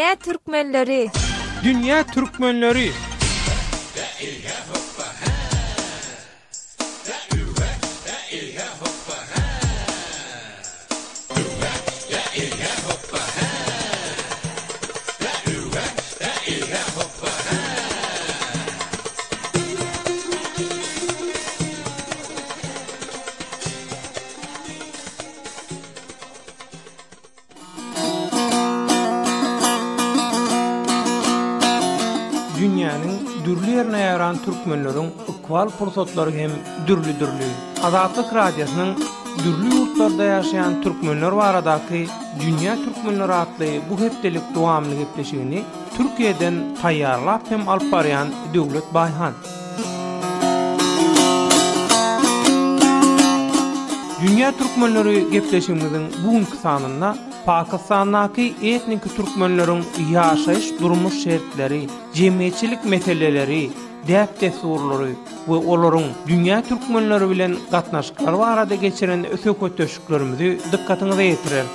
Dünya Türkmenleri. Dünya Türkmenleri. Dünýäniň dürli ýerine ýaran türkmenleriň ikwal pursatlary hem dürli. Azatlyk radiosynyň dürli ýurtlarda ýaşaýan türkmenler baradaky Dünya Türkmenleri atly bu hepdelik dowamly gepleşigini Türkiýeden taýýarlap hem alyp barýan Döwlet Baýhan. Dünya Türkmenleri gepleşigimiziň bugunky sanynda Pakistan'daki etnik Türkmenlerin yaşayış durmuş şertleri, cemiyetçilik meseleleri, dert desurları ve olorun dünya Türkmenleri bilen gatnaşyklar barada geçiren ösökötöşüklerimizi dikkatinize getirer.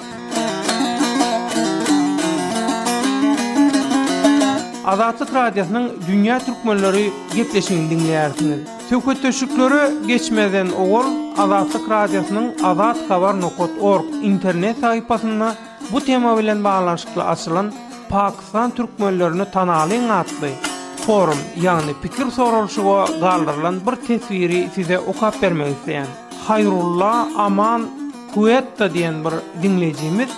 Azatlyk radiosynyň Dünya Türkmenleri gepleşigini dinleýärsiniz. Sökötöşükleri geçmeden ogul Azatlyk radiosynyň azathabar.org internet sahypasynda bu tema bilen baglanşykly açylan Pakistan türkmenlerini tanalyň atly forum ýagny pikir sorulşyga galdyrylan bir tesviri size okap bermek isleýän. Hayrullah Aman Kuwetta diýen bir dinlejimiz,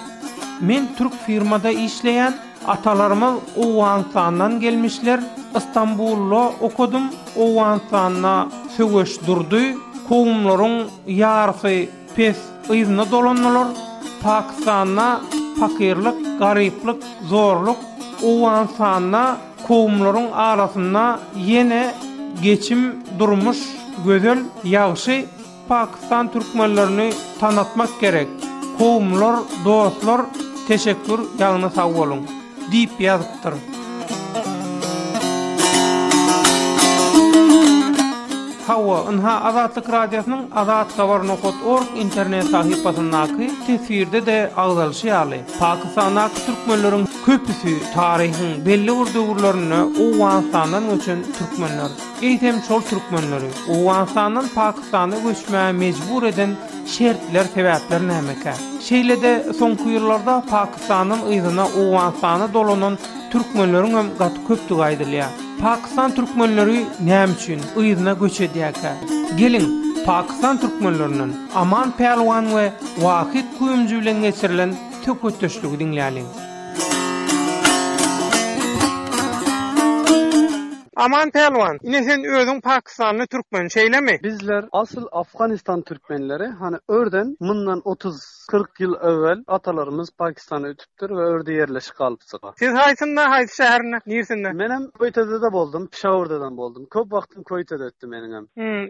men türk firmada işleýän atalarymyz Owganstandan gelmişler. İstanbul'da okudum. Owganstanda söwüş durdy. Kowumlaryň ýarysy pes ýyzyna dolandylar. Pakistan'a fakirlik, gariplik, zorluk, Owganstanda kowumlaryň arasynda ýene geçim durmuş gözel ýagşy Pakistan türkmenlerini tanıtmak gerek. Kowumlar, dostlar, teşekkür ýagny sag bolun diýip ýazypdyr. Hawa ynha Azatlyk radiosynyň azathabar.org internet sahypasyndaky tesirde de agdalyşy ýaly. Pakistandaky türkmenleriň köpüsi taryhyň belli bir döwürlerini Owganstandan göçen türkmenler. Eýtem şol türkmenleri Owganstandan Pakistana göçmäge mejbur eden şertler, sebäpler nämeke? Şeýlede soňky ýyllarda Pakistanyň ýyzyna Owganstana dolanan türkmenleriň hem gaty köpdügi aýdylýar. Pakistan türkmenleri näme üçin ýyzyna göç edýärkä? Gelin Pakistan türkmenlerinden Aman Pelwan we Wahid Kuyumcu bilen geçirilen tökötöşlügi dinleýäliň. Aman Pelwan, ine sen özüň Pakistanly türkmen şeýlemi? Bizler asıl Afganistan Türkmenleri, hani örden mundan 30-40 yıl evvel atalarımız Pakistan'a ötüptür ve örde yerleşik kalıpsıga. Siz haýsynda, haýsy şäherine, nirsinde? Menem Koyte'de boldum, Pişawur'dan boldum. Köp wagtym Koyte'de öttüm menem.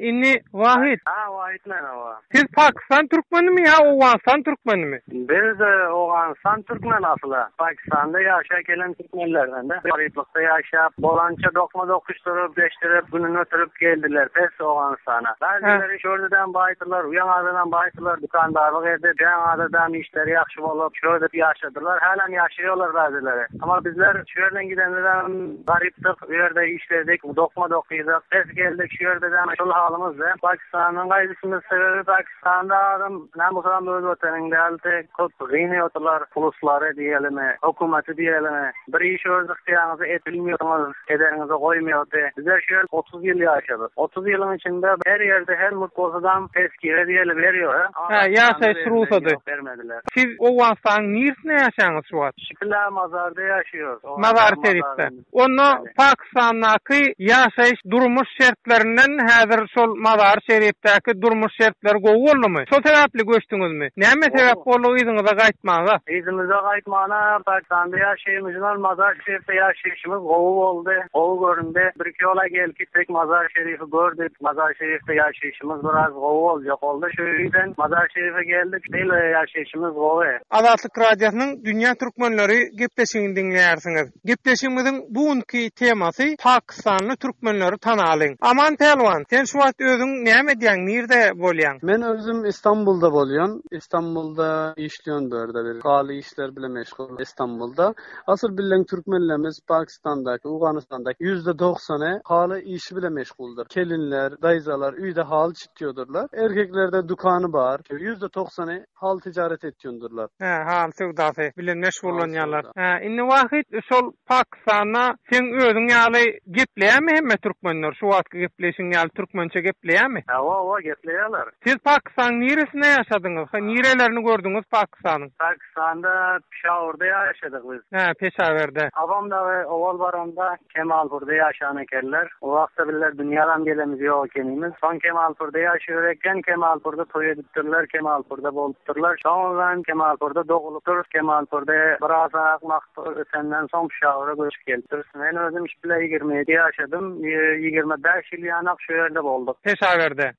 Inni Wahid. Wahid men. Siz Pakistan türkmenimi ya Owganstan türkmenimi? Biz Owganstan türkmen asly. Pakistan'da ýaşaýan gelen türkmenlerden de. Gariplikde ýaşap, bolança dokma okuşturup, deştirip, gününü ötürüp geldiler. Pes Owganstana. Bazıları şördeden baytılar, uyanadadan baytılar, dukandarlık edip, uyanadadan işleri yaxşı bolup, şördep ýaşadylar. Halen ýaşaýarlar bazıları. Ama bizler şördeden gidenlerden garipdik, ýerde işledik, dokma dokuydyk. Pes geldik, şördeden şol halymyzda. Pakistan'ın gaýdysynda sebebi Pakistan'da adam namusan öz vatanynda alte köp gynýatlar, puluslary diýelimi, hökümeti diýelimi. Bir iş ördük diýenizi etbilmiýärmiz, ederinizi goýmaýardy. Bizler şöyle 30 yıl yaşadık. 30 yılın içinde her yerde her mutludan tezkire diýeli berýär. Ýaşaýyş ruhsady. Bermediler. Siz Owganstanyň nirsine ýaşaňyz şu wagt? Şikla Mazarda ýaşaýarys. Mazar Şerifde. Onu Pakistandaky ýaşaýyş durmuş şertlerinden häzir şol Mazar Şerifdäki durmuş şertler gowy boldymy? Şol sebäpli göçdiňizmi? Näme sebäp boldy ýyzyňyza gaýtmagy? Ýyzyňyza gaýtmana Pakistanda ýaşaýmyzdan Mazar Şerifde ýaşaýyşymyz gowy boldy. Gowy göründü. Şimdi bir iki yola gelip gittik, Mazar Şerif'i gördük. Mazar Şerif'te yaşayışımız biraz gowy olacak oldu. Şu yüzden Mazar Şerif'e geldik. Değil yaşayışımız gowy. Azatlyk Radiosynyň Dünya Türkmenleri gepleşigini dinleýärsiňiz. Gepleşigimiziň bugünkü temasy Pakistanly türkmenleri tanalyň. Aman Pelwan, sen şu wagt özüň näme diýäň, nirde bolýan? Men özüm İstanbul'da bolýan. İstanbul'da işliýän berde bir galy işler bilen meşgul İstanbul'da. Asıl bilen türkmenlerimiz Pakistan'daki, Afganistan'daki %90'ı haly işi bilen meşguldur. Kelinler, dayzalar üýde hal çitýordurlar. Erkeklerde dukanı bar. %90'ı hal ticaret etýändurlar. Hal sowdasy bilen meşgullanýarlar. Indi wagt şol Pakistana sen özüň ýaly gepleýärmi hemme türkmenler? Şu wagtky gepleşiň ýaly türkmençe gepleýärmi? O gepleýärler. Siz Pakistan niresinde ýaşadyňyz? Nirelerini gördüňiz Pakistanyň? Pakistan'da Peshawur'da yaşadık biz. Peşawer'de. Avamda ve oval baronda Kemalpur'da yaşayan ekerler. O vakta biller dünyadan gelemiz yok ekenimiz. Son Kemalpur'da yaşıyorken Kemalpur'da toy ediptirler, Kemalpur'da bolupturlar. Sonra Kemalpur'da doğuluptur. Kemalpur'da biraz akmakta senden son Peshawur'a göçüp geliptir. Ben özüm iş bile 27 yaşadım. 25 yıl yanak şu yerde bolduk. Peşawer'de.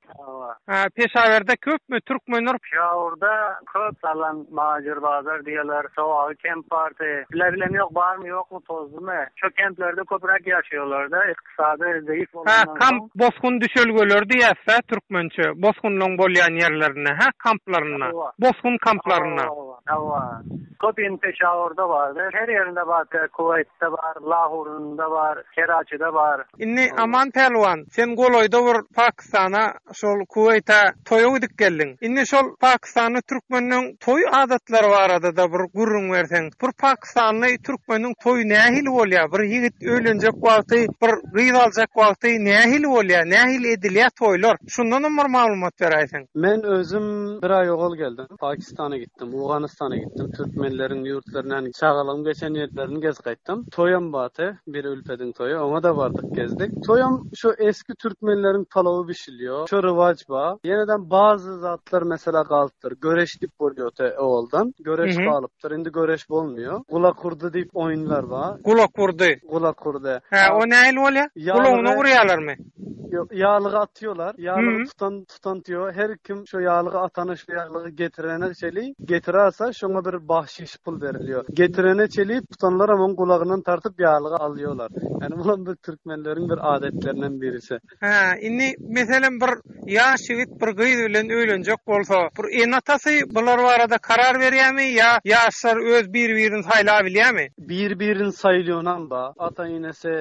Peşawer'de köpmü türkmenler? Peshawur'da köp salan macir bazar diyorlar. Soğağı kemp parti. Bilem yok var mı yok mu tozlu mu? Şu kemplerde köpürek yaşıyorlar da. İktisadı zayıf olanlar. Kamp bozkun düşölgöler diýäse türkmençe. Bozkunlaň bolýan ýerlerine, kamplarına. Bozkun kamplarına. Köpün Peshawur'da vardı. Her yerinde var. Kuveyt'te var, Lahor'da var, Kerachi'de var. Inni aman Pelwan, sen goloýda bir Pakistana, şol Kuveyt'e toýa gidip geldiň. Inni şol Pakistany türkmeniň toy adatlary barada da bir gurrun berseň. Bir Pakistanly türkmeniň toy nähil bolýar? Bir ýigit öýlenjek wagty, bir gyz aljak wagty nähil bolýar? Nähil edilýär toýlar? Şundan bir maglumat beräýsiň. Men özüm bir ay ol geldim. Pakistan'a gittim, Afganistan'a gittim. Türkmenlerin yurtlarına çağalım geçen yerlerini gez qaytdım. Toyam batı, bir ülpedin toyu. Ona da vardık gezdik. Toyam şu eski Türkmenlerin palavu pişiliyor. Şu rıvaç ba. Yeniden bazı zatlar mesela kalıptır. Göreşlik bolýar te oğuldan. Göreş kalıptır. Indi göreş bolmuyor. Kula kurdu deyip oyunlar var. Kula kurdu. Kula kurdu. O nähil bolýar? Kulagyna urýarlarmy? Yağlığı atıyorlar. Yağlığı tutan diyor. Her kim şu yağlığı atanı şu yağlığı getirene çeli getirerse şuna bir bahşiş pul veriliyor. Getirene çeli tutanlar ama kulağından tartıp yağlığı alıyorlar. Yani bunun bir Türkmenlerin bir adetlerinden birisi. Inni mesela bir yaş ýigit bir gyz bilen öýlenjek bolsa, bir enatasy bular barada karar berýärmi ya yaşlar öz bir-birini saýlap bilýärmi? Bir-birini saýlýanan ba, ata inese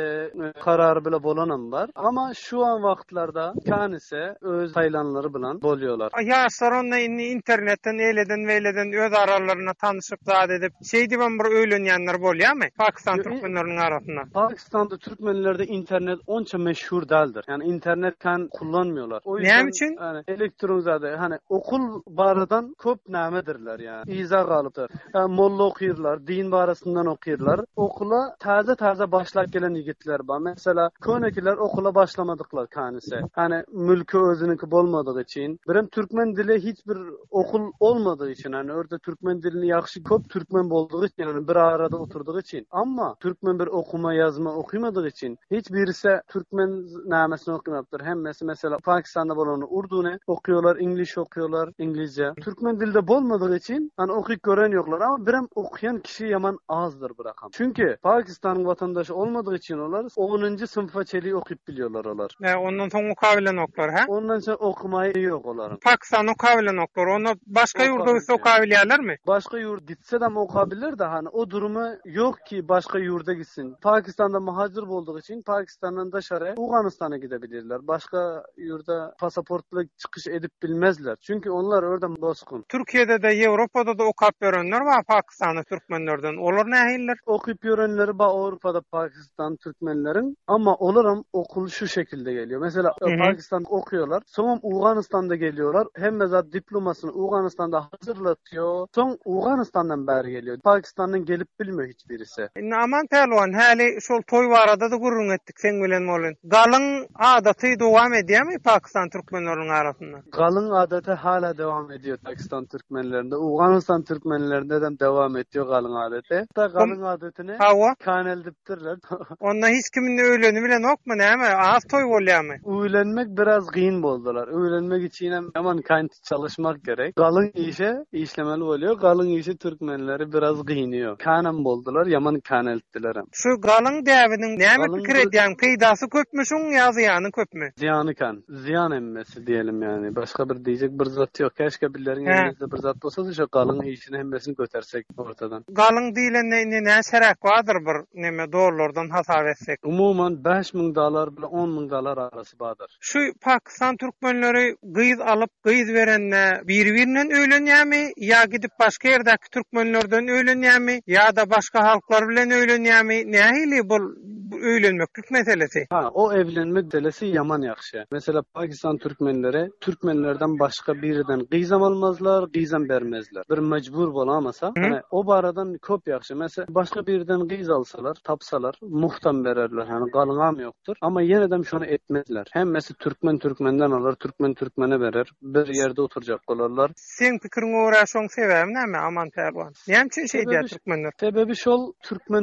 kararı bile bolanan var. Ama şu an wagtlarda kanise öz saýlanlary bilen bolýarlar. Yaşlar onda inni internetten eýleden öz aralaryna tanyşyp zat edip diýen bir öýlenýänler bolýarmy? Pakistan türkmenleriniň arasynda. Pakistan'da Türkmenlerde internet onça meşhur değildir. Yani internet kan kullanmıyorlar. O yüzden için? Yani elektron zaten hani okul baradan köp nämedirler yani. İza galypdyr. Yani molla okuyurlar, din barasından okuyurlar. Okula taze başlap gelen yigitler var. Mesela könekiler okula başlamadıklar kanise. Hani mülkü özününki bolmadığı için. Birem Türkmen dili hiçbir okul olmadığı için. Hani orada Türkmen dilini yaxşı köp Türkmen bolduğu için. Yani bir arada oturduğu için. Ama Türkmen bir okuma yazma okuymadığı için hiçbirisi Türkmen nämesini okumadyr. Hemmesi mesela Pakistan'da bolany Urduny okuyorlar, İngiliz okuyorlar, İngilizce. Türkmen dilde bolmadığı için hani okuyup gören yoklar ama birem okuyan kişi yaman azdır bu rakam. Çünkü Pakistan'ın vatandaşı olmadığı için onlar 10. sınıfa çeli okuyup biliyorlar onlar. Ondan soň okabilen oklar ha? Ondan sonra okumayı yok onların. Pakistan okabilen oklar. Onu başka yurda okabilýärlermi? Başka yurt gitse de okabilir de hani o durumu yok ki başka yurda gitsin. Pakistan'da muhacir bolduğu için Pakistan'dan dışarı Afganistan'a gidebilirler. Başka yurda pasaportla çıkış edip bilmezler. Çünkü onlar oradan bozkun. Türkiye'de de Avrupa'da da okap görenler var Pakistan'da Türkmenlerden. Olur nähiller? Okuyup görenleri var Avrupa'da Pakistan Türkmenlerin ama olaram okul şu şekilde geliyor. Mesela Pakistan'da okuyorlar. Sonra Afganistan'da geliyorlar. Hem mezat diplomasını Afganistan'da hazırlatıyor. Sonra Afganistan'dan beri geliyor. Pakistan'dan gelip bilmiyor hiçbirisi. Aman Pelwan, hali şol toy barada da gurrun ettik sen bilen bolan. Galyň adaty dowam edýärmi Pakistan Türkmenleriň arasynda? Galyň adety hala devam ediyor Pakistan Türkmenlerinde. Afganistan Türkmenlerinde de devam ediyor galyň adety. Da galyň adetini Hawa kaneldipdirler. onda hiç kimin öýleni bilen okma näme? Az toý bolýarmy? Öýlenmek biraz kıyın boldular. Öýlenmek için hem hemen kaynat çalışmak gerek. Galyň işe işlemeli bolýar. Galyň işi Türkmenleri biraz kıyınıyor. Kanem boldular, yaman kaneltdiler hem. Şu galyň däwiniň näme Galyň pikir edýän? Peýdasy köpmü şuň ýa ziyany köpmü? Ziyanı kan. Ziyan emmesi diyelim yani. Başka bir diyecek bir zat yok. Keşke birilerinin He. elinizde bir zat olsa da şu galyň işini hemmesini götersek ortadan. Galyň diýlen näme şerak bardyr bir näme doğrulardan hasap etsek. Umuman $5,000 bilen $10,000 arası badır. Şu Pakistan Türkmenleri gyz alıp gyz berenne bir-birinden öýlenýärmi ýa gidip başga ýerdäki Türkmenlerden öýlenýärmi ýa da başga halklar bilen öýlenýärmi? Nähili bu öýlenmeklik meselesi? Ha, o evlenme meselesi yaman yakşı. Mesela Pakistan Türkmenleri Türkmenlerden başka birinden gıyzam almazlar, gıyzam vermezler. Bir mecbur bolamasa, hani o baradan köp yakşı. Mesela başka birinden gıyz alsalar, tapsalar, muhtam vererler. Hani galyňam yoktur. Ama yeniden şunu etmezler. Hem mesela Türkmenden alır, Türkmene verer. Bir yerde oturacak olarlar. Sen pikiriň öwräşoň sebäbi näme aman perwan? Näme üçin şey diýär Türkmenler? Sebebi şol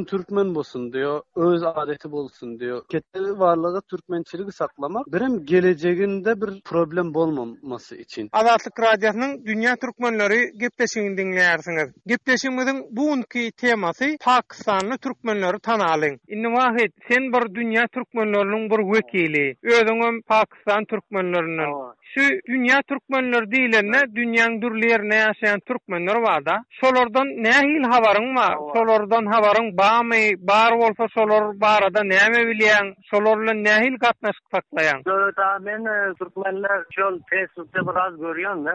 Türkmen bolsun diyor. Öz adeti bolsun diyor. Keteli varlığı Türkmençiligi saklamak. Birim geleceğinde bir problem bolmaması için. Azatlyk radiosynyň Dünya Türkmenleri gepleşigini dinleýärsiňiz. Gepleşigimiziň bugünkü temasy Pakistanly Türkmenleri tanalyň. Indi wagt sen bir Dünya Türkmenleriniň bir wekili. Özüňem Pakistan Türkmenleriniň. Şu Dünya Türkmenleri diýilende dünýäň dürli ýerine ýaşaýan türkmenler bar da. Şolardan nähil habaryň bar? Şolardan habaryň barmy? Bar bolsa şolar barada näme bilýän? Şolar bilen nähil gatnaşyk saklaýan? Men Türkmenler şol Facebook'ta biraz görýän da.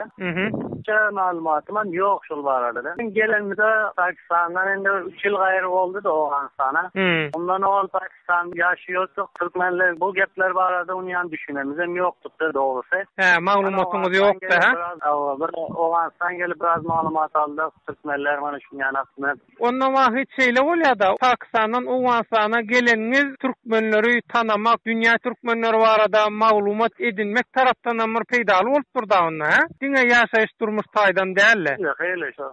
Çä maglumatym ýok şol barada da. Gelenmide Pakistandan ende 3 ýyl gaýry boldy da Awganistana. Ondan ol Pakistan ýaşaýardyk. Türkmenler bu gepler barada uňan düşünemiz hem ýokdur dogrusu. Maglumatyňyz ýokda ha? Awganistan gelip biraz maglumat aldyk. Türkmenler mana şu ýanasynda. Ondan wagt şeýle bolýar da Pakistandan Awganistana geleniňiz türkmenleri tanamak, dünýä türkmenleri barada maglumat edinmek tarapdan amr peýdaly bolup durdy onda ha? Diňe ýaşaýyş durmuş taýdan dälle. Ýok, hele şo.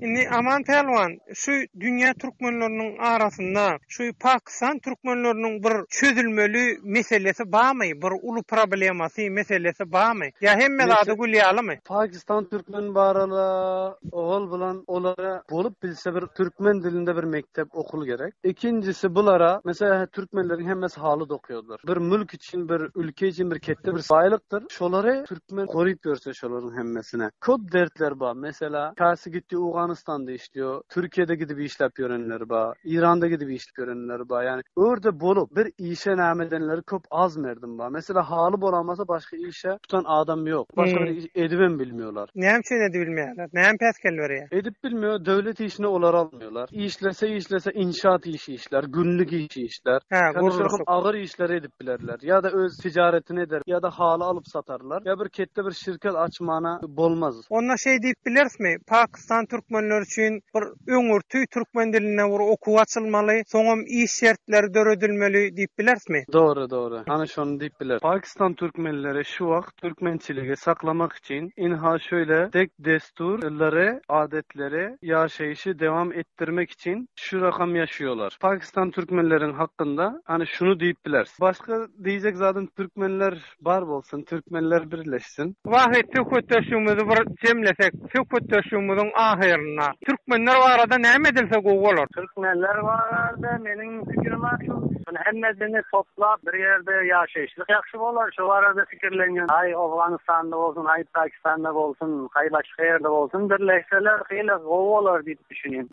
Indi aman pelwan, şu dünýä türkmenleriniň arasynda şu Pakistan türkmenleriniň bir çözülmeli meselesi barmy? Bir uly problemasy meselesi barmy? Ya hemme zady gülýärmi? Pakistan Türkmen barala oğul bilen olara bolup bilse bir Türkmen dilinde bir mektep okul gerek. İkincisi bulara mesela Türkmenlerin hemmesi halı okuyorlar. Bir mülk için, bir ülke için bir kette bir sayılıktır. Şoları Türkmen koruyup görse şoların hemmesine. Köp dertler var. Mesela kası gitti Afganistan'da işliyor. Türkiye'de gidip işlep görenler var. İran'da gidip işlep görenler var. Yani orada bolup bir işe namedenleri köp az merdim var. Mesela halı bolamasa başka işe tutan adam yok. Başka bir iş edibem bilmiyorlar. Näme üçin edip bilmeýärler? Näme peskel berýär? Edip bilmiyor. Devlet işine olar almıyorlar. İşlese inşaat işi işler. Günlük işi işler. Konuşurum ağır işler edip bilerler. Ya da öz ticaretini eder. Ya da halı alıp satarlar. Ya bir kette bir şirket açmana bolmaz. Onna şey diýip bilersmi? Pakistan türkmenleri üçin bir öňürtü türkmen diline bir okuw açylmaly, soňam iş şertleri döredilmeli diýip bilersmi? Doğru. Ana şonu diýip biler. Pakistan türkmenleri şu wagt türkmençiligi saklamak için inha şöyle tek desturları, adetleri, yaşayışı devam ettirmek için şu rakam yaşıyorlar. Pakistan Türkmenlerin hakkında hani şunu deyip bilersin. Başka diyecek zaten Türkmenler bar bolsun, Türkmenler birleşsin. Wagt tökötüşümüzi bir jemlesek, tökötüşümüziň ahyryna Türkmenler barada näme edilse gowalar? Türkmenler barada meniň pikirim şu. Hemmesini toplap bir yerde ýaşaýyşlyk ýakşy bolar. Şu barada pikirlenýän. Ay Awganistanda bolsun, ay Pakistanda bolsun, ay başga ýerde bolsun birleşseler hele gowalar diýip düşünýän.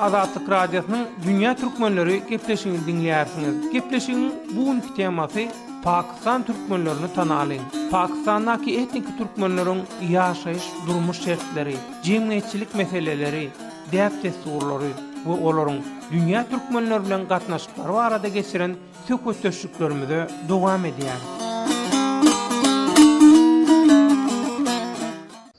Azatlyk radiosynyň Dünya Türkmenleri gepleşigini dinleýärsiňiz. Gepleşigiň bugünkü temasy Pakistan türkmenlerini tanalyň. Pakistandaky etnik türkmenleriň ýaşaýyş durmuş şertleri, jemgyýetçilik meseleleri, däp desturlary we olaryň dünýä türkmenleri bilen gatnaşyklary barada geçiren söhbetleşiklerimize dowam edýär.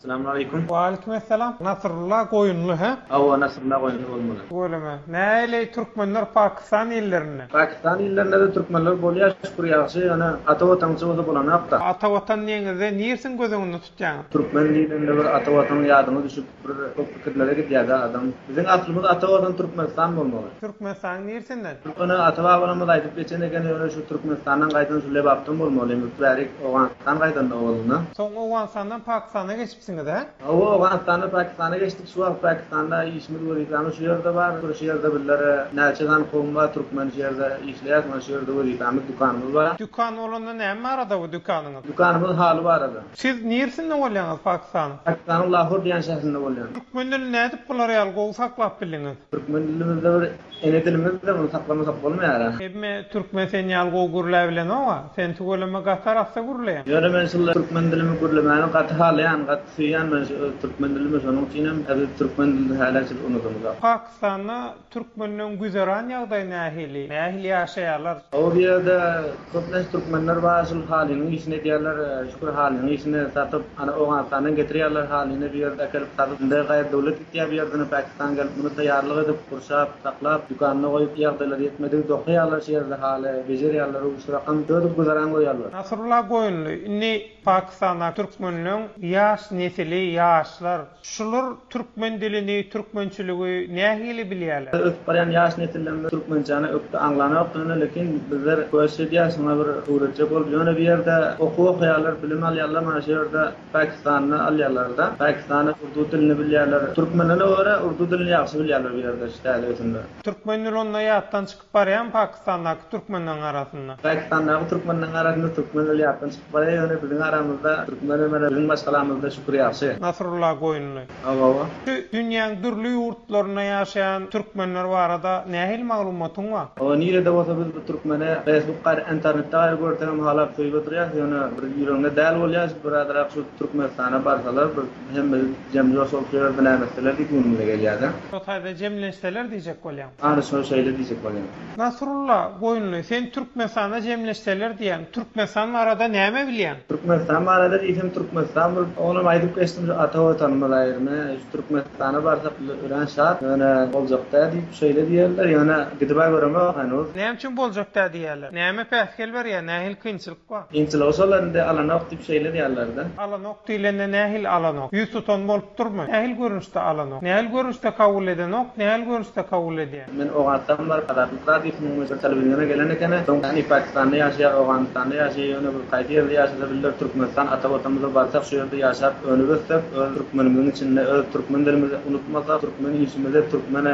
Assalamu alaykum. Wa aleykümselam. Nasrullah Goyunlu ha? Awa Nasrullah Goyunlu bolmaly. Bolama. Näle türkmenler Pakistan illerine? Pakistan illerinde de Türkmenler bolýar, şükür ýaxşy, ýa-ni ata watançy bolan bolanyapda. Ata watan neňizde nirsin gözüňizi tutýan? Türkmen dilinde bir ata watan ýadyna düşüp bir çok pikirlere gidýär adam. Biziň aslymyz ata watan Türkmenistan bolmaly. Türkmenistan nirsinden? Onu ata babalarymyz aýdyp geçen eken ýöne şu Türkmenistandan gaýdan şule bapdym bolmaly. Mütberik Owanstan gaýdan bolmaly. Soň Owanstandan Pakistana geçipsiňiz ha? Awa Owanstandan Pakistana geçdik. Şu wagt Pakistanda işimiz bolýar. Şu ýerde bar, şu ýerde biller näçedan gowma Türkmen ýerde işleýär, şu ýerde bolýar. Dukanymyz bar. Dukan olanda näme arada bu dukanyňyz? Dukanymyz haly bar ady. Siz nirsinden bolýaňyz Pakistan? Pakistan'ın Lahor diýen şäherinde bolýar. Türkmenler nädip bular ýaly gowy saklap bildiňiz? Türkmen dilimizde bir ene dilimizde bunu saklamasak bolmaýar. Ebme Türkmen sen ýaly gowy gurläp bilen owa, sen tugolama gatar assa gurlaýan. Ýöne men şulla Türkmen dilimi gurlamäni gaty halyan, gaty süýän men Türkmen dilimi şonuň üçin hem Türkmen dilini hälerçil unutdum. Pakistanda Türkmenlerin güzeran ýagdaý nähili ýaşaýarlar. O ýerde köpläş Türkmenler bar, şol halynyň işine diýerler, şükür halynyň işine satyp ana Owanstandan getirýärler halyny bir ýerde kelip satyp, inde gaýry dowlet ýa bir ýerden Pakistan gelip bunu taýýarlyk edip, kurşap, saklap, dukanyna goýup ýagdaýlar ýetmedi, dokuýarlar şeýerde haly, bejerýärler, şu rakam dördüp güzeran goýarlar. Nasrullah Goýunlu, inni Pakistanda Türkmenliň ýaş nesili, ýaşlar, şular türkmen dilini, türkmençiligi nähili bilýärler? Öp baryan ýaş nesillerinde Türkmençany öpdi anlanýar, lekin bizler köşedýär şuna bir öwretjek bolup ýöne bir ýerde okuýarlar, bilim alýarlar, mana şu ýerde Pakistany alýarlar-da. Pakistany urdu dilini bilýärler. Türkmenlere göre urdu dilini ýaxşy bilýärler bir ýerde şeýle. Türkmenler onda ýatdan çykyp barýan Pakistandaky türkmenler arasynda. Pakistandaky türkmenler arasynda türkmenler ýatdan çykyp barýan, ýöne biziň aramyzda türkmenler bilen biziň başgalarymyzda şükür ýaxşy. Nasrullah Goýunlu. Awa. Dünýäň dürli ýurtlaryna ýaşaýan türkmenler barada nähil maglumatyň bar? O nirede bolsa biz bu türkmene Facebook'ta, internetde görýän halap söýüp oturýar, ýöne bir ýüreğine däl bolýar, biradar şu Türkmenistana barsalar, hem jemgyýet şolşýar bilen meseleler diýilmeli gelýär. Şotaýda jemleşseler diýjek bolýan. Ana şol şeýle diýjek bolýan. Nasrullah Goýunlu, sen Türkmenistana jemleşseler diýen, Türkmenistan arada näme bilýän? Türkmenistan barada diýsem Türkmenistan onu aýdyp geçdim ata watanymyz aýrymy, Türkmenistana barsak ölen şart, ýöne boljakda diýip şeýle diýerler, ýöne gidip göreme hanuz. Näme üçin boljakda diýerler? Näme päskel ber ýa, nähil kynçylyk bar? Kynçylyk bolsalarynda alanok diýip şeýle diýerler-de. Alanok diýilende nähil alanok? Ýüz tutan bolup durmy? Nähil görünüşde alanok? Nähil görünüşde kabul edenok? Nähil görünüşde kabul edýär? Men Owanstandan bar kadarlyklar diýip mesela telewizionyna gelen ekene, soňra Pakistanda ýaşaýar, Owanstanda ýaşaýar, ýöne bir gaýdy ýerde ýaşaýar bilýär Türkmenistan ata watanymyza barsak şu ýerde ýaşap öňüge ötüp, öz türkmenimiziň içinde öz türkmen dilimizi unutmasak, türkmen işimize, türkmen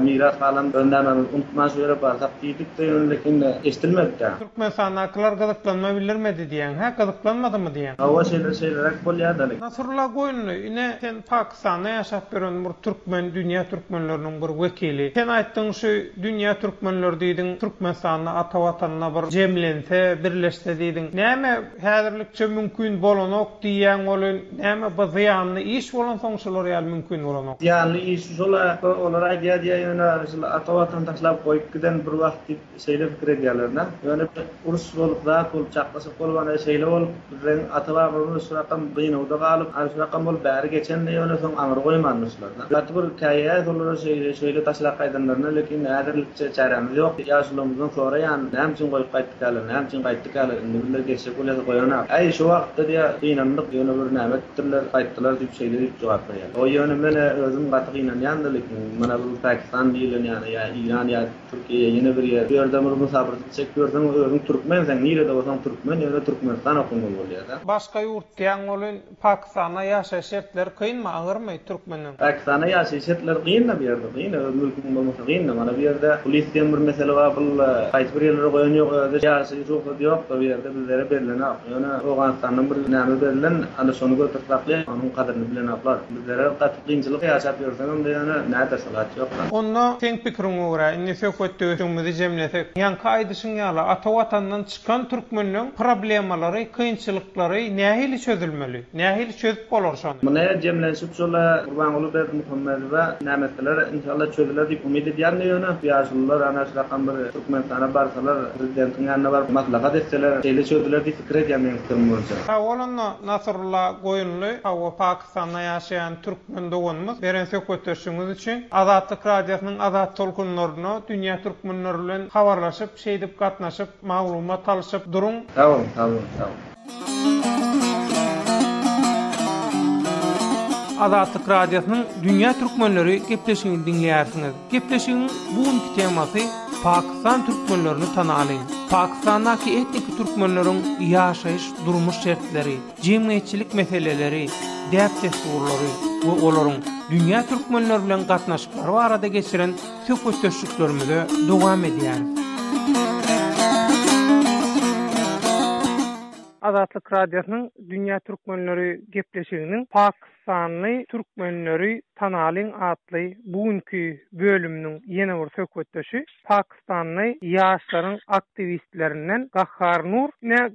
miras kalan öndämemiz unutmaş ýere barsak diýdik de, lekin eşitilmedi. Türkmenistandakylar gyzyklanma bildirmedi diýen, ha gyzyklanmadymy diýen? Hawa şeýler bolýar-da. Nasrullah Goýunlu, ine sen Pakistanda ýaşap beren bir türkmen, dünýä türkmenleriniň bir wekili. Sen aýtdyň şu dünýä türkmenler diýdiň, Türkmenistanda ata watanyna bir jemlense, birleşse diýdiň. Näme häzirlikçe mümkin bolanok diýen bolan, näme bu ziýanly iş bolan soňçular ýaly mümkin bolanok? Ziýanly iş şola olara diýär ýöne ata watan taşlap goýup giden bir wagt diýip şeýle pikir edýärler-de. Ýöne urus bolup da kol çaklasyp bolýan şeýle bolup, bizden ata babalarymyz şu rakam beýnewde galyp, şu rakam bolup bäri geçende ýöne soň amry goýmandyşlar-da. Gatly bir käýä dolara şeýle taşlap gaýdanlaryna, lekin häzirlikçe çäremiz ýok. Ýaşulymyzdan sonra ýani näme üçin goýup gaýtdyk, näme üçin gaýtdyk, indi biler geçip bolýar goýanak. Ay şu wagtda diýär, beýnandyk ýöne bir näme etdirler, gaýtdylar diýip şeýle diýip jogap berýär. O ýöne mene özüm gaty ýandy, lekin mana bu Pakistan diýilen ýani ýa Iran ýa Türkiýe ýene bir ýerde bir musabyrlyk çekýärden özüň türkmen, sen nirede bolsaň türkmen, ýöne Türkmenistan okunmaly bolýar-da. Başga ýurt diýen bolan Pakistanda ýaşaş şertler kynma, agyrmy türkmeniň? Pakistanda ýaşaş şertler kynma bir ýerde, kynma mülküň bolmasa kynma. Mana bir ýerde polisiýa bir mesele bar, bu gaýty bir ýerlere goýan ýok, ýaşaş ýok, bu ýerde bizlere berilen ak. Ýöne Owanstandan bir näme berilen, ana şonu götürip saklaýar, onuň kadyryny bilen aklar. Bizlere gaty kynçylyk ýaşap ýörseň, ýöne näde salat ýok. Onda sen pikiriňe görä, indi söhbet döwüşimizi jemlesek, ýanky aýdyşyň ýaly ata watandan çykan türkmenliň problemalary, kynçylyklary nähili çözülmeli? Nähili çözüp bolar şonu? Muna jemlenşip şola Gurbanuly Berdimuhammed we nämeler inşallah çözüler diýip umyt edýär ýöne. Ýaşullar ana şu rakam bir Türkmenistana barsalar, prezidentiň ýanyna bar maslahat etseler, şeýle çözüler diýip pikir edýär men fikrim bolsa. Ha, olanna Nasrullah Goýunly ýaly hawa Pakistanda ýaşaýan türkmen doganymyz beren söhbetleşýümiz üçin Azatlyk radiosynyň Azat tolkunlaryna dünýä türkmenleri bilen habarlaşyp, şeýdip gatnaşyp, maglumat alyşyp duruň. Tamam. Azatlyk radiosynyň dünýä türkmenleri gepleşigini dinleýärsiňiz. Gepleşigiň bugunky temasy Pakistan türkmenlerini tanalyň. Pakistandaky etnik türkmenleriň ýaşaýyş durmuş şertleri, jemgyýetçilik meseleleri, däp desturlary we olaryň dünýä türkmenleri bilen gatnaşyklary barada geçiren söhbetleşiklerimize dowam edýär. Azatlyk radiosynyň dünýä türkmenleri gepleşiginiň Pakistanly türkmenleri tanalyň atly bugunky bölüminiň ýene bir söhbetdeşi Pakistanly ýaşlaryň aktivistlerinden Gahhar Nur.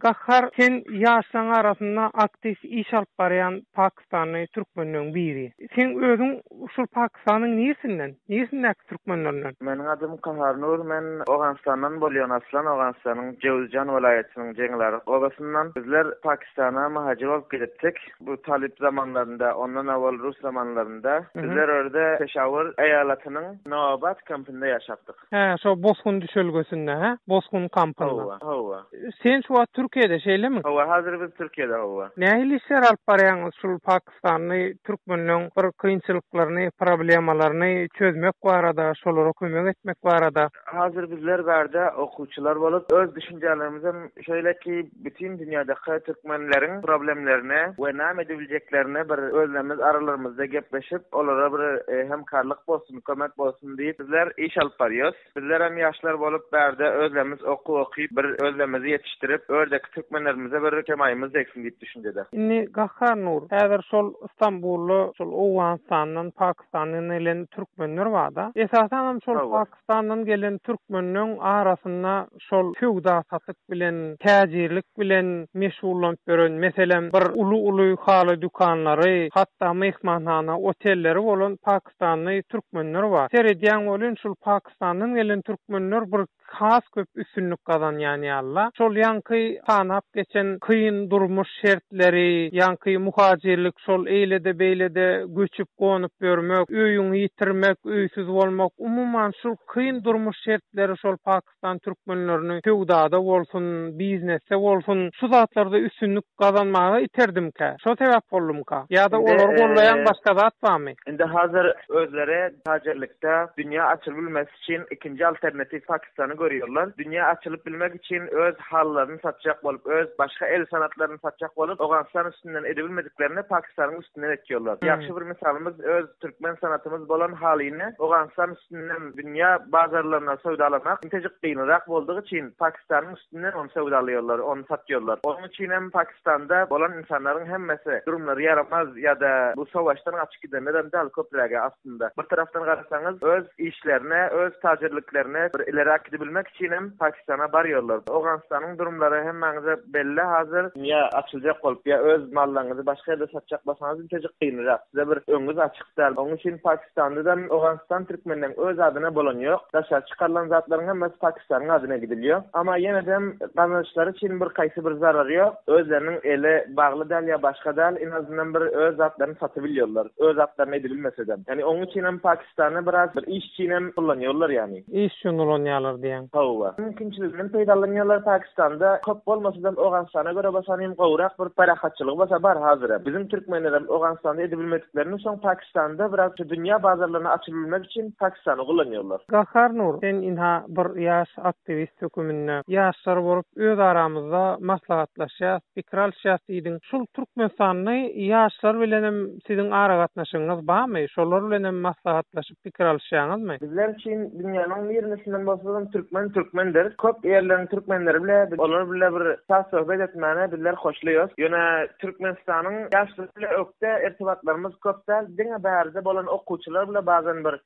Gahhar, sen ýaşlaryň arasynda aktiv iş alyp barýan Pakistanly türkmenleriň biri. Sen özüň uşul Pakistanyň näsinden türkmenlerinden? Meniň adym Gahhar Nur, men Awganistandan bolýan aslan Awganistanyň Jowzjan welaýatynyň jeňleri. Ogasyndan bizler Pakistana muhajir bolup gidipdik. Bu talip zamanlarında, ondan awal Rus zamanlarında bizler orada Peşawar eyalatynyň Nawabat kampynda ýaşapdyk. Şo Bozkun düşölgesinde, Bozkun kampynda. Hawa. Sen şu Türkiýede şeýlemi? Hawa, hazır biz Türkiýede hawa. Nähili işler alyp barýaňyz şol Pakistanly türkmenleriň bir kynçylyklaryny, problemalaryny çözmek barada, şolara kömek etmek barada. Hazır bizler barda okuwçylar bolup öz düşünjelerimizi şöyle ki bütün dünýädäki türkmenleriň problemlerini we näme edebiljeklerini bir özlerimiz aralarymızda gepleşip olara bir hemkarlyk bolsun, kömek bolsun diýip bizler iş alyp barýarys. Bizler hem ýaşlar bolup barda özlerimiz okuýup bir özlerimizi ýetişdirip ördeki türkmenlerimize bir kemaýymyz eksin diýip düşünjede. Indi Gahhar Nur, häzir şol Istanbully, şol Awganistandan, Pakistandan gelen türkmenler barda. Esasen hem şol Pakistandan gelen türkmenleriň arasynda şol feodalsatyk bilen, täjirlik bilen meşgullanıp beren, meselem bir ulu haly dükanlary, hatda mehmanhana, otelleri bolan Pakistanly türkmenler bar. Serediýän bolan şol Pakistandan gelen türkmenler bir has köp üstünlük kazanýan Allah. Şol ýanky tanap geçen kıyın durmuş şertleri, ýanky muhajirlik, şol eýlede beýlede göçüp gonyp görmek, öýüňi ýitirmek, öýsüz bolmak, umumyň şol kıyın durmuş şertleri şol Pakistan türkmenlerini feodada bolsun, biznesde bolsun, şu zatlarda üstünlük kazanmaga iterdimkä. Şo sebäp boldumka. Ýa-da olar gollayan başga zat barmy? Indi hazır özleri tajirlikde dünýä açylyp bilmesi için ikinci alternatif Pakistan'ı görüyorlar. Dünýä açylyp bilmek için öz hallaryny satjak bolup, öz başga el sanatlaryny satjak bolup, Awganistan üstünden edebilmediklerini Pakistan'ın üstünden etýärler. Ýaxşy bir misalymız öz türkmen sanatymız bolan halyny Awganistan üstünden dünýä bazarlaryna sowdalamak intejik gynrak boldygy için Pakistan'ın üstünden onu sowdalıyorlar, onu satýarlar. Onun için hem Pakistan'da bolan insanların hemmesi durumları yaramaz ýa-da bu savaştan açyk gidenden dal köplerge aslında. Bir taraftan garasanız öz işlerine, öz tajirliklerine bir ileri gidebilmek için hem Pakistan'a barýarlar. Awganistanyň durumlary hemmäňize belli hazır. Dünýä açyljak bolup ýa öz mallaryňyzy başga ýerde satjak bolsaňyz intejik gynrak. Size bir öňüňiz açykdyr. Onun için Pakistan'dan Awganistan türkmenleriň öz adyna bolan ýok. Daşa çykarlan zatlaryň hemmesi Pakistanyň adyna gidilýär. Ama ýene de gazançlar için bir kaysy bir zarary ýok. Özleriniň eli bagly däl ýa başga däl, en azından bir öz zatlaryny satyp bilýärler. Öz zatlaryny edilmese de. Yani onun için hem Pakistan'ı biraz bir iş için hem kullanıyorlar yani. İş için kullanıyorlar diýen. Hawa. Mümkinçiligini peýdalanýarlar Pakistan'da köp bolmasa da Awganistan'a göre basanym gowrak bir parahatçylyk bolsa bar hazır. Bizim türkmenler Awganistan'da edebilmediklerini soň Pakistan'da biraz dünýä bazarlaryna açylabilmek için Pakistan'ı kullanıyorlar. Gahhar Nur, sen inha bir ýaş aktivist hökümünde ýaşlar bolup öz aramyzda maslahatlaşýar, pikir alýar diýdiň. Şol Türkmenistanyň ýaşlar bilen siziň ara gatnaşygyňyz barmy? Şolar bilen maslahatlaşyp pikir alýarsyňyzmy? Bizler için dünýäniň ýerlerinden bolsa türkmendir. Köp ýerleriň türkmenleri bilen olar bilen bir söhbet etmäne bizler hoşlaýar. Ýöne Türkmenistanyň ýaşlary bilen ökde irtibatlarymyz köpdä. Diňe bärde bolan okuwçylar bilen bazen bir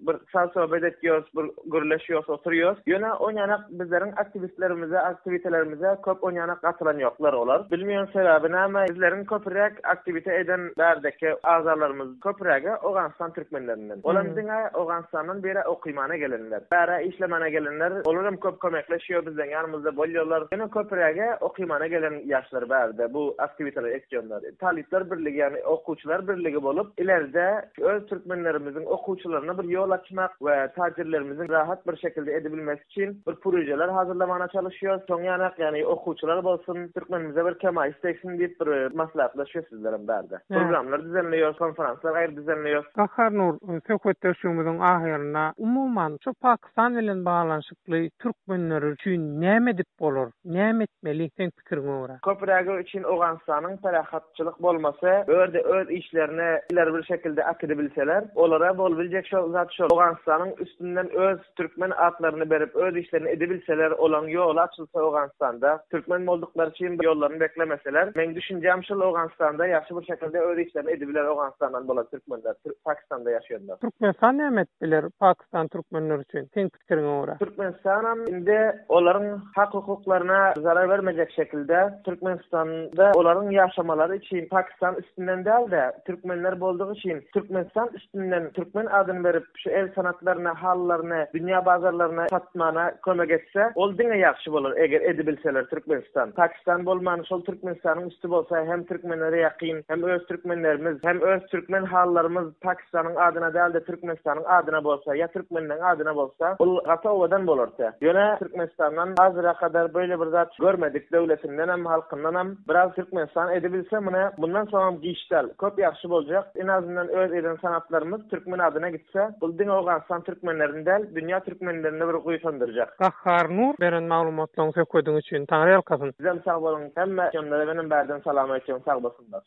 söhbet etýär, bir görleşýär, oturýar. Ýöne oňanak bizleriň aktivitelerimize köp oňanak gatylan ýoklar olar. Bilmeýän sebäbi näme? Bizleriň köpürek aktivite eden bärdek dünýädäki azalarymız köpüräge Oganstan türkmenlerinden. Olar diňe Oganstandan beri okuymana gelenler. Bara işlemana gelenler, olaram köp kömekleşiyor bizden ýanymyzda bolýarlar. Ýene köpüräge okuymana gelen ýaşlar bardy. Bu aktiviteler etýänler. Talipler birligi, ýani okuwçylar birligi bolup, ileride öz türkmenlerimizin okuwçylaryna bir ýol açmak we tajirlerimizin rahat bir şekilde edebilmesi için bir projeler hazırlamana çalışıyor. Soň ýani okuwçylar bolsun, türkmenimize bir kema isteksin diýip bir maslahatlaşýar sizlerim bardy. Programlar düzenliyor, konferanslar gaýry düzenliyor. Gahar Nur, söhbetleşýümizin ahyryna umuman şu Pakistan bilen baglanyşykly türkmenler üçin näme edip bolar? Näme etmeli sen pikiriňe görä? Köpüräge üçin Oganstanyň tarahatçylyk bolmasa, örde öz işlerini ileri bir şekilde akydybilseler, olara bol biljek şol zat şol. Oganstanyň üstünden öz türkmen atlaryny berip öz işlerini edebilseler, olan ýol açylsa Oganstanda, türkmen boldukları için ýollaryny beklemeseler, men düşünjem şol Oganstanda ýaşy bir şekilde öz işlerini edebiler Oganstandan bolan türkmenler, Pakistanda ýaşaýanlar. Türkmenistan näme etdiler Pakistan türkmenleri üçin? Sen pikiriňe görä? Türkmenistan indi olaryň hak hukuklaryna zarar vermejek şekilde Türkmenistan'da olaryň ýaşamalary için Pakistan üstünden dälde türkmenler boldugy için Türkmenistan üstünden türkmen adyny berip şu el sanatlaryna, hallaryna, dünýä bazarlaryna satmana kömek etse, ol diňe ýaxşy bolar eger edebilseler Türkmenistan. Pakistan bolmany şol Türkmenistanyň üstü bolsa hem türkmenlere ýakyn, hem öz türkmenlerimiz, hem öz türkmen hallarymız Pakistanyň adyna dälde Türkmenistanyň adyna bolsa, ýa türkmeniň adyna bolsa, ol gata owadan bolardy. Ýöne Türkmenistandan hazıra kadar böyle bir zat görmedik, döwletinden hem halkyndan hem biraz Türkmenistan edebilse mene bundan soňra giýişler köp ýaxşy boljak. En azından öz eden sanatlarymız türkmen adyna gitse, bu diňe Oganstan türkmenlerinden dünýä türkmenlerine bir goýsandyrjak. Gahar Nur, beren maglumatlaryň sökediň üçin taňry ýalkasyn. Sizem sag bolun, hemme ýonlara benim berden salam aýtjak, sag bolsunlar.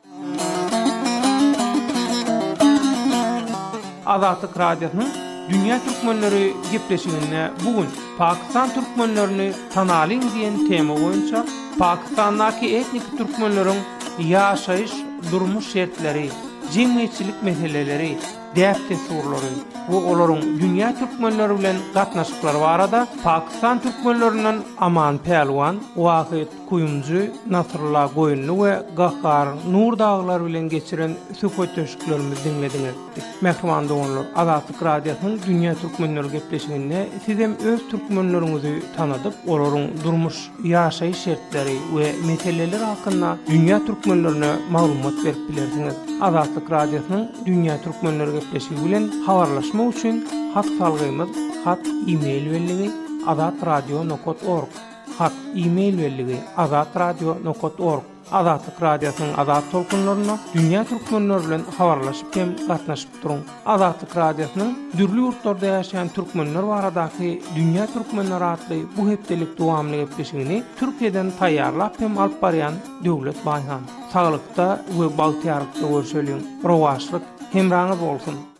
Azatlyk radiosynyň Dünya Türkmenleri gepleşigine bugün Pakistan türkmenlerini tanalyň diýen tema boýunça Pakistandaky etnik türkmenleriň ýaşaýyş durmuş şertleri, jemgyýetçilik meseleleri, däpde surlary we olaryň dünýä türkmenleri bilen gatnaşyklary barada Pakistan türkmenlerinden Aman Pelwan, Wahid Kuyumcu, Nasrullah Goýunly we Gahar Nur daglar bilen geçiren söhbetleşiklerimizi dinlediňiz. Mehriman doganlar, Azatlyk radiosynyň dünýä türkmenleri gepleşigine sizem öz türkmenlerinizi tanadyp, olaryň durmuş ýaşaýyş şertleri we meseleleri hakynda dünýä türkmenlerine maglumat berip bilersiňiz. Azatlyk radiosynyň dünýä türkmenleri gepleşigi bilen habarlaşma üçin hat salgymyz, hat e-mail weligi azatradio.org. Hat e-mail weligi azatradio.org. Azatlyk radiosynyň azat tolkunlaryna dünýä türkmenleri bilen habarlaşyp hem gatnaşyp duruň. Azatlyk radiosynyň dürli ýurtlarda ýaşaýan türkmenler baradaky dünýä türkmenleri atly bu hepdelik dowamly gepleşigini Türkiýeden taýýarlap hem alyp barýan Döwlet Baýhan. Saglykda we bagtýarlykda görüşelim. Rowaşlyk hemraňyz bolsun.